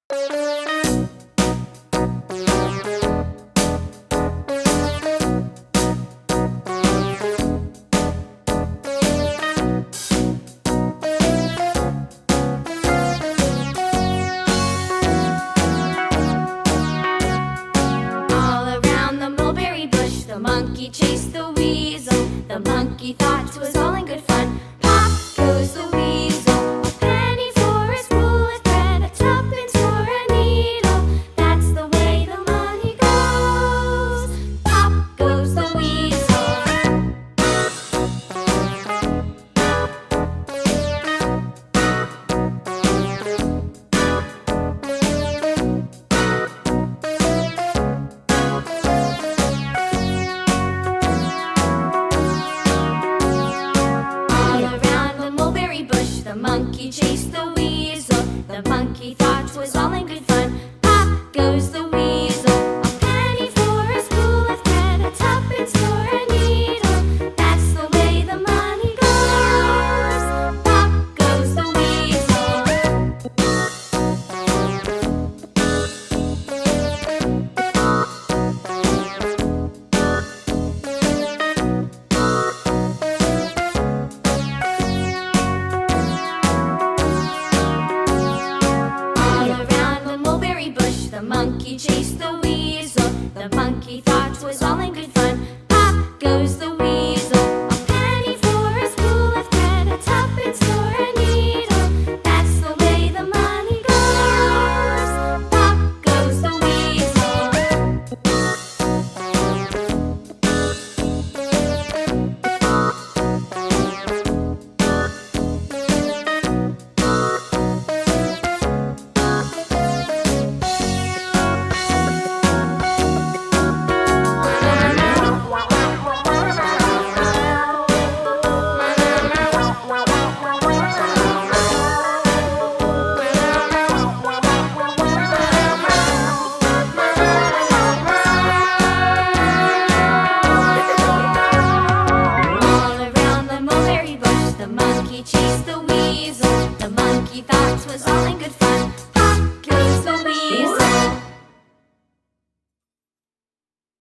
The monkey chased the weasel. The monkey thought 'twas all in good fun. Pop goes the weasel. A penny for a spool of thread, a tuppence for a needle. That's the way the money goes. Pop goes the weasel. The monkey chased the weasel. The monkey thought 'twas all in good fun. Pop goes the weasel. A penny for a spool of thread, a tuppence for a needle. That's the way the money goes. Pop goes the weasel. The monkey chased the weasel. The monkey thought 'twas all in good fun. Pop goes the weasel. A penny for a spool of thread, a tuppence for a needle. That's the way the money goes. Pop goes the weasel. The monkey chased the weasel. The monkey thought 'twas all in good fun.